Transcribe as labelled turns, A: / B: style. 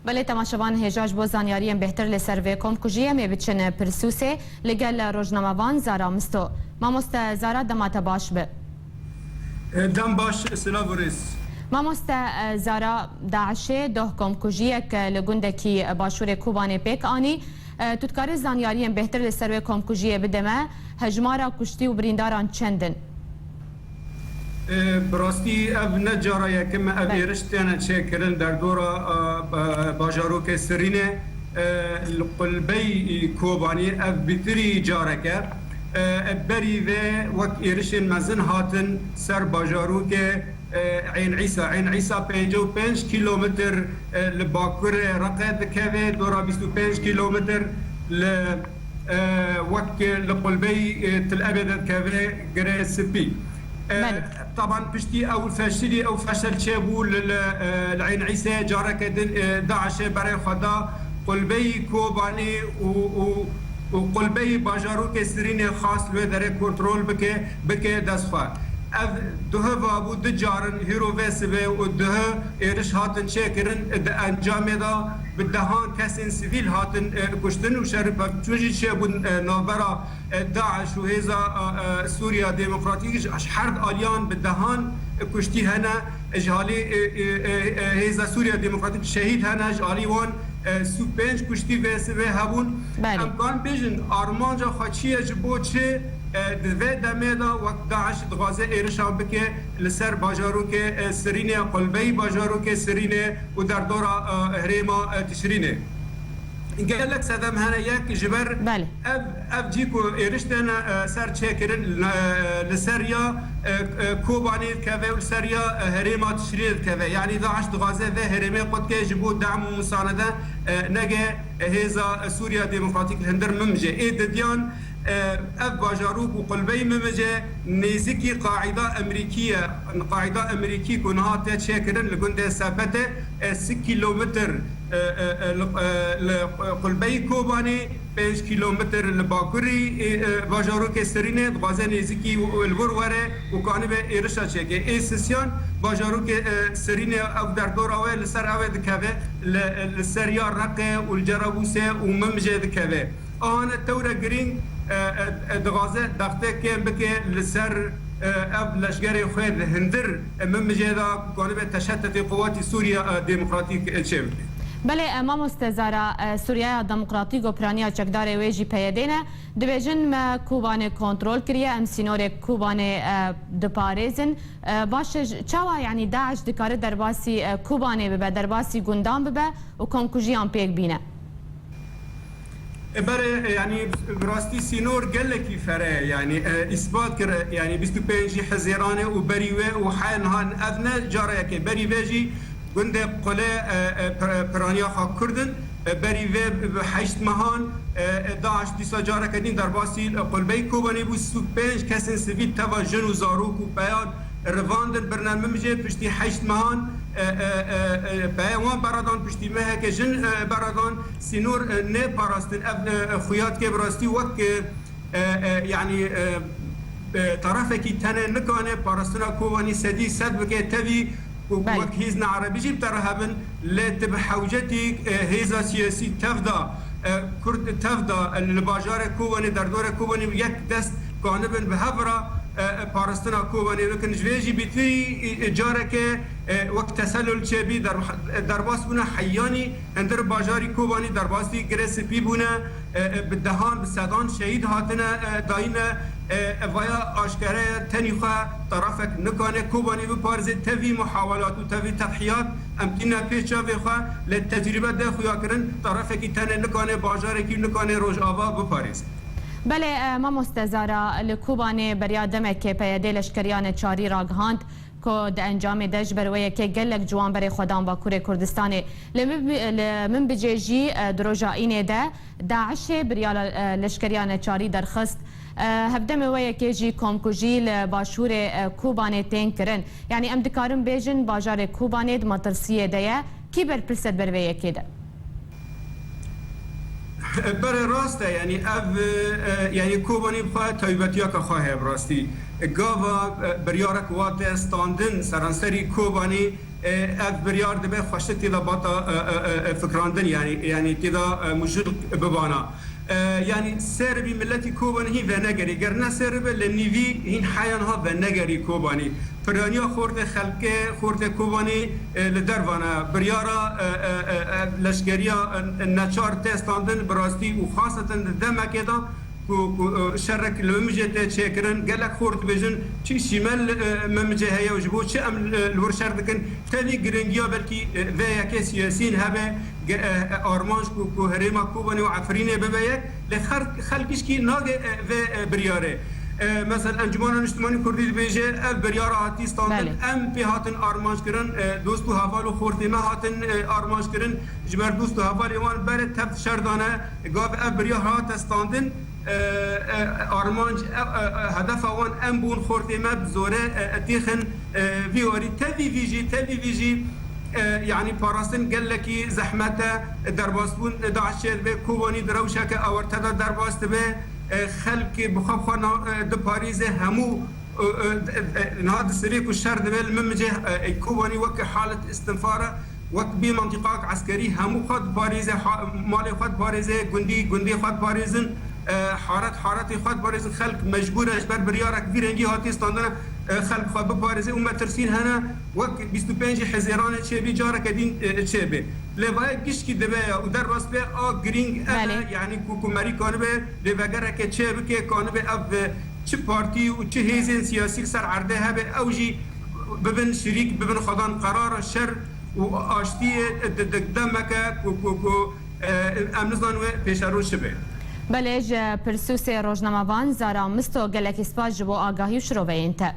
A: بله تماشاوان هجاج بو زانیاریم بهتر لسر و کمکوژیه می بچن پرسوسه لگل روزنامه‌وان زارا مستو ماموسته زارا دمات باش به
B: دم باش سلاورس
A: ماموسته زارا داعشه ده کمکوژیه که لگندکی باشور کوبانه پیک آنی تودکار زانیاریم بهتر لسر و کمکوژیه بدمه هجمارا کشتی و برینداران چندن
B: براستی اف نجارا یکم اف ایرشتیان چکرن در دورا باجاروک سرینه القلبی کوبانی اف بیتری جارکه بری و وقت ایرشن مزن هاتن سر باجاروک عين عيسى 55 كيلومتر لباكور رقد كذا دورا 25 كيلومتر ل وقت لقلبي تل ابد كذا جري سبي طبعا بشتي او فشلي او فشل شابو العين عيسى جارك داعش بري خدا قلبي كوباني وقلبي باجاروك سرين خاص لو در كنترول بك دسخه اف ده وابو دجارن هيرو وسبه و ده ايرش هاتن شاكرن انجام دا بدهان كسن سيفيل هاتن كشتن و شرف توجي شابو نابرا داعش و هيزا سوريا ديمقراطيك حرد اليان بدهان كشتي هنا اجهالي هيزا سوريا ديمقراطيك شهيد هنا اجهالي وان سو بنج كشتي وسبه هبون امكان بيجن ارمانجا خاچيه جبو چه دوی دمیدا وقت داعش دغازه ایرشان بکه لسر باجاروک سرینه قلبی باجاروک سرینه و در دورا هریما تشرینه قال لك سدام هنا ياك جبر اف جيكو ايرشتن سر تشكرن لسريا كوباني كذا ولسريا هريما تشريد كذا يعني داعش دغازه ذا هريما قد كيجبو دعم ومسانده نجا هيزا سوريا ديمقراطيك الهندر ممجه ايد ديان اف باجاروك وقلبي ممجه نيزكي قاعده امريكيه كونها تشكرن لجند سابته 6 كيلومتر قلبي كوباني 5 كيلومتر لباكوري باجاروك سرينه غازه نيزكي والبروره وكانبه ايرشا تشكي اي سيسيان باجاروك سرينه او در دور اول سر اول دكبه للسريا رقه والجرابوسه وممجه دكبه انا تورا جرين دغازه دغته كان بك لسر اب لشجري خير هندر ممجه دا كانبه تشتت قوات سوريا ديمقراطيك تشيف
A: بله امام استزاره سوریه دموکراتیک و پرانیا چکدار ویجی پیدینه دویژن ما کوبانه کنترل کریه ام سینور کوبانه دپاريزن باش چاوا يعني داعش دکاره درباسی کوبانه ببه درباسی گندان ببه و کنکوژیان پیک بینه
B: بره يعني براستي سينور قال لك فرا يعني اثبات يعني 25 حزيرانه وبريوه وحانهان اذنا جاريك بريواجي گنده قله پرانیا خاک کردن بری و حشت مهان داعش دیسا جاره کردین در باسی قلبه کوبانی بود 5 کسین سویل توا جن و زاروک و بیان رواندن برنامه میشه پشتی حشت مهان بیان برادان پشتی مه که جن برادان سینور نه پاراستن خویات که براستی وقت یعنی طرفکی تنه نکانه پاراستنا کوبانی سدی صد بکه توی وقت هيزنا عربي جيب ترهبن لتب حوجتي هيزا سياسي تفدا كرد تفدا الباجار كوباني دردور كوباني يك دست كانبن بهفرا بارستنا كوباني لكن جويجي بتري جارك وقت تسلل شبي درباس بنا حياني اندر باجاري كوباني درباسي جريسبي بنا بالدهان بالسادان شهيد هاتنا داينا ويا اشكره تنيخه طرفك نكانه كوباني ببارز تفي محاولات وتفي تضحيات امكننا بيشا بخا للتجربه ده خويا كرن طرفك تن نكانه باجارك نكانه روجاوا ببارز
A: بله ما مستزاره لكوباني بريادمك بيدي لشكريان چاري راغهاند كود انجام دج برويه كي قالك جوان بري خدام باكوري كردستاني من بجيجي دروجاينه ده داعش بريال لشكريان چاري درخست هفدم ويا كيجي كومكوجي لباشور كوباني تنكرن يعني ام دكارم بيجن باجار كوباني مطرسيه ديا كيبر برسد برويه كده
B: بر راسته يعني يعني كوباني بخواه تايبتيا كخواه براستي قاوا بريارك وات استاندن سرانسري كوباني اف بریار دبه خوشت تیدا باتا فکراندن یعنی تیدا مجد ببانا يعني سربي ملتي كوباني هي فنجري قرنا سرب للنيفي هين حيانها فنجري كوباني فرانيا خورت خلقه خورت كوباني لدروانا بريارا لشكريا الناتشار تستاندن براستي وخاصة دما كده شرك الممجد شاكرن قال لك خورت بيجن شي شمال ممجه هي وجبوت شي ام الورشار دكن تاني جرينجيا بلكي فيا كيس ياسين هبه ارمانش كو هريما كوباني وعفرينه ببيك لخلقش كي ناغ في برياره مثلا انجمان اجتماعی کردی بیجه اف بریار هاتی استاندن ام پی هاتن آرمانج کرن دوستو حوالو خورتینا هاتن آرمانج کرن جبر دوستو حوالی وان بره تفت شردانه گاو اف بریار هات استاندن آرمانج هدف وان ام بون خورتیما بزوره تیخن ویوری تدی ویجی يعني باراستن قال لك زحمته درباسبون داعش به کوبانی دروشک اورتدا درباست به خلق بخاب خوانا دو پاریزه همو نهاد السريك والشر دبل ممجه كوباني وك حالة استنفارة وك بمنطقة عسكري همو خد باريزه مالي خد باريزه جندي خد باريزن حارتي خد باريزن خلق مجبورة اجبر بريارة كبيرة انجي هاتي استاندنا خلق خد باريزه وما ترسين هنا وك 25 حزيران تشيبي جارة كدين تشيبي لواي كشكي دبايا ودر بس بي جرينج يعني كوكوماري كانبه لواجرة كتشيبي كانبه اب چه پارتی و چه حزب سیاسی سر عرضه هبه اوجی ببن شریک ببن خدان قرار شر و آشتی دمکه امنزان و پیشرو شبه
A: بلج پرسوس روزنامه‌وان زارا مستو گلک اسپاج بو آگاهی شروع وینته